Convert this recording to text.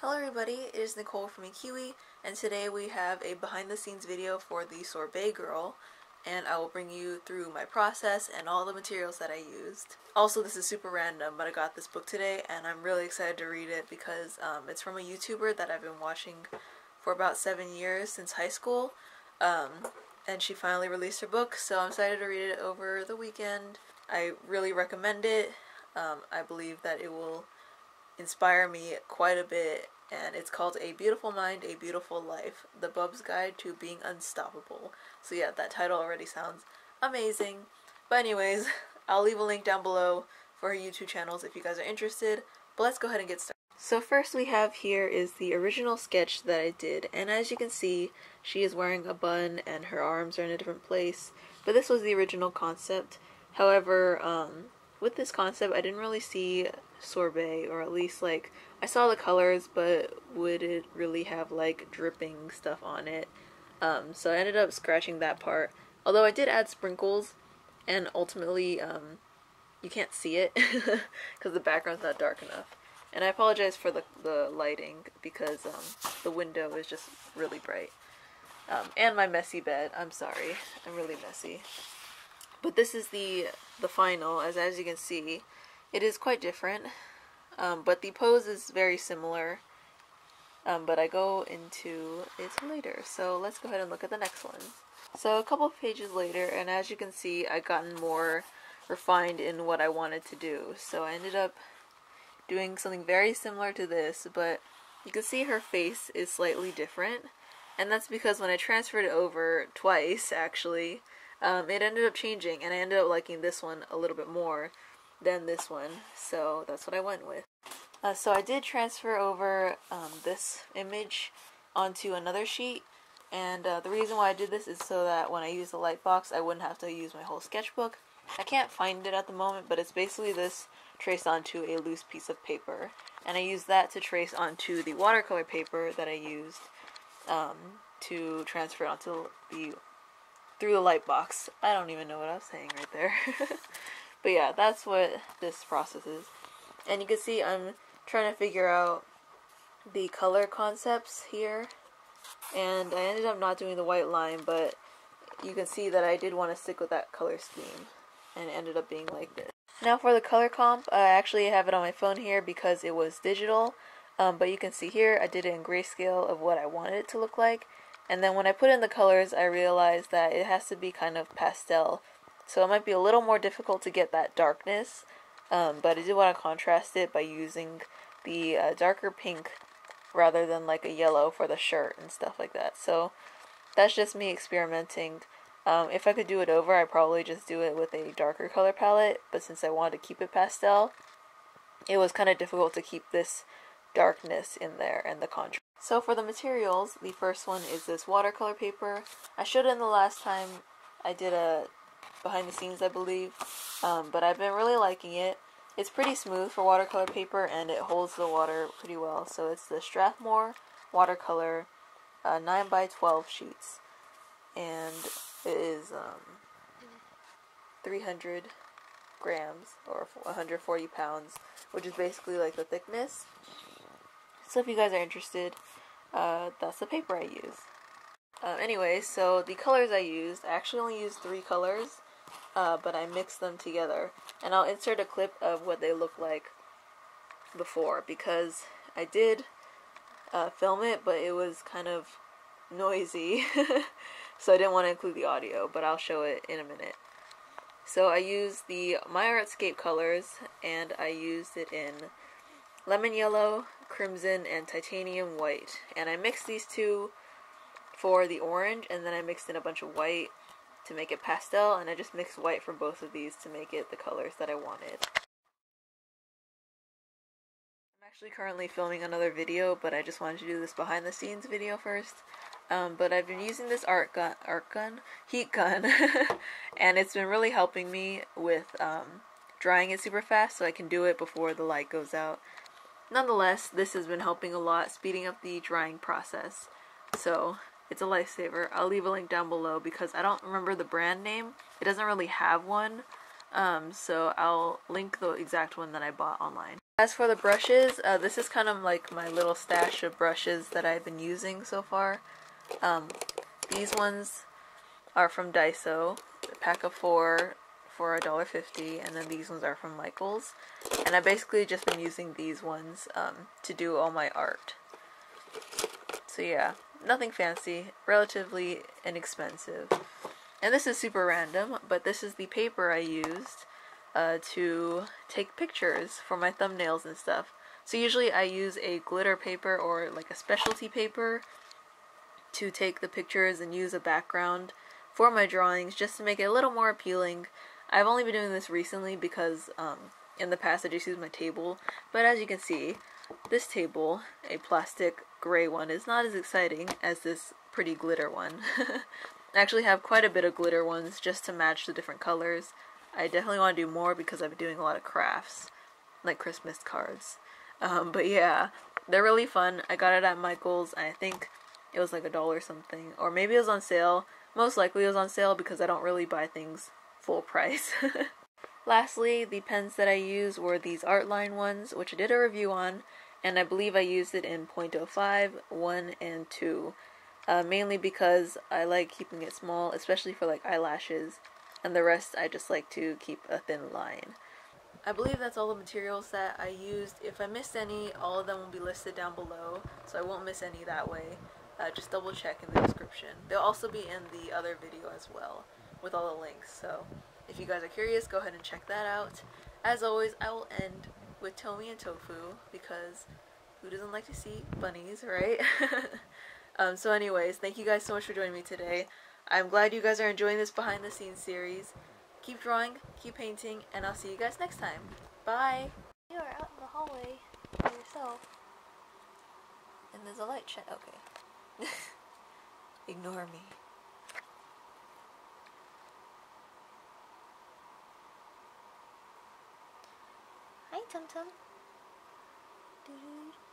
Hello everybody, it is Nicole from iiKiui, and today we have a behind the scenes video for the Sorbet Girl, and I will bring you through my process and all the materials that I used. Also, this is super random, but I got this book today and I'm really excited to read it because it's from a YouTuber that I've been watching for about 7 years since high school, and she finally released her book, so I'm excited to read it over the weekend. I really recommend it. I believe that it will inspire me quite a bit, and it's called A Beautiful Mind, A Beautiful Life, The Bub's Guide to Being Unstoppable. So yeah, that title already sounds amazing. But anyways, I'll leave a link down below for her YouTube channels if you guys are interested, but let's go ahead and get started. So first we have here is the original sketch that I did, and as you can see, she is wearing a bun and her arms are in a different place, but this was the original concept. However, with this concept, I didn't really see sorbet, or at least like I saw the colors, but would it really have like dripping stuff on it? So I ended up scratching that part, although I did add sprinkles, and ultimately you can't see it because the background's not dark enough, and I apologize for the lighting because the window is just really bright, and my messy bed. I'm sorry, I'm really messy. But this is the final, as you can see. It is quite different, but the pose is very similar, but I go into it later. So let's go ahead and look at the next one. So a couple of pages later, and as you can see, I've gotten more refined in what I wanted to do. So I ended up doing something very similar to this, but you can see her face is slightly different, and that's because when I transferred it over twice, actually, it ended up changing, and I ended up liking this one a little bit more than this one, so that's what I went with. So I did transfer over this image onto another sheet, and the reason why I did this is so that when I use the light box, I wouldn't have to use my whole sketchbook. I can't find it at the moment, but it's basically this traced onto a loose piece of paper, and I used that to trace onto the watercolor paper that I used to transfer onto through the light box. I don't even know what I was saying right there. But yeah, that's what this process is. And you can see I'm trying to figure out the color concepts here, and I ended up not doing the white line, but you can see that I did want to stick with that color scheme, and it ended up being like this. Now for the color comp, I actually have it on my phone here because it was digital, but you can see here I did it in grayscale of what I wanted it to look like. And then when I put in the colors, I realized that it has to be kind of pastel. So it might be a little more difficult to get that darkness, but I did want to contrast it by using the darker pink rather than like a yellow for the shirt and stuff like that. So that's just me experimenting. If I could do it over, I'd probably just do it with a darker color palette, but since I wanted to keep it pastel, it was kind of difficult to keep this darkness in there and the contrast. So for the materials, the first one is this watercolor paper. I showed it in the last time I did a behind the scenes, I believe, but I've been really liking it. It's pretty smooth for watercolor paper, and it holds the water pretty well. So it's the Strathmore watercolor 9x12 sheets, and it is 300 grams or 140 pounds, which is basically like the thickness. So if you guys are interested, that's the paper I use. Anyway, so the colors I used, I actually only used 3 colors, but I mixed them together. And I'll insert a clip of what they look like before, because I did film it, but it was kind of noisy, so I didn't want to include the audio, but I'll show it in a minute. So I used the My Artscape colors, and I used it in lemon yellow, crimson, and titanium white, and I mixed these two for the orange, and then I mixed in a bunch of white to make it pastel, and I just mixed white from both of these to make it the colors that I wanted. I'm actually currently filming another video, but I just wanted to do this behind the scenes video first. But I've been using this heat gun, and it's been really helping me with drying it super fast, so I can do it before the light goes out. Nonetheless, this has been helping a lot, speeding up the drying process, so it's a lifesaver. I'll leave a link down below because I don't remember the brand name. It doesn't really have one, so I'll link the exact one that I bought online. As for the brushes, this is kind of like my little stash of brushes that I've been using so far. These ones are from Daiso, a pack of 4 for $1.50, and then these ones are from Michael's. And I basically just been using these ones to do all my art. So yeah, nothing fancy, relatively inexpensive. And this is super random, but this is the paper I used to take pictures for my thumbnails and stuff. So usually I use a glitter paper or like a specialty paper to take the pictures and use a background for my drawings just to make it a little more appealing. I've only been doing this recently because in the past I just used my table, but as you can see, this table, a plastic gray one, is not as exciting as this pretty glitter one. I actually have quite a bit of glitter ones just to match the different colors. I definitely want to do more because I've been doing a lot of crafts, like Christmas cards. But yeah, they're really fun. I got it at Michael's, and I think it was like $1 something, or maybe it was on sale. Most likely it was on sale because I don't really buy things full price. Lastly, the pens that I used were these Artline ones, which I did a review on, and I believe I used it in 0.05, 1, and 2. Mainly because I like keeping it small, especially for like eyelashes, and the rest I just like to keep a thin line. I believe that's all the materials that I used. If I missed any, all of them will be listed down below, so I won't miss any that way. Just double check in the description. They'll also be in the other video as well, with all the links, so if you guys are curious, go ahead and check that out. As always, I will end with Tomi and Tofu, because who doesn't like to see bunnies, right? So anyways, thank you guys so much for joining me today. I'm glad you guys are enjoying this behind the scenes series. Keep drawing, keep painting, and I'll see you guys next time. Bye! You are out in the hallway by yourself. And there's a light shut. Okay. Ignore me. Hi, Tum Tum. Doo -doo.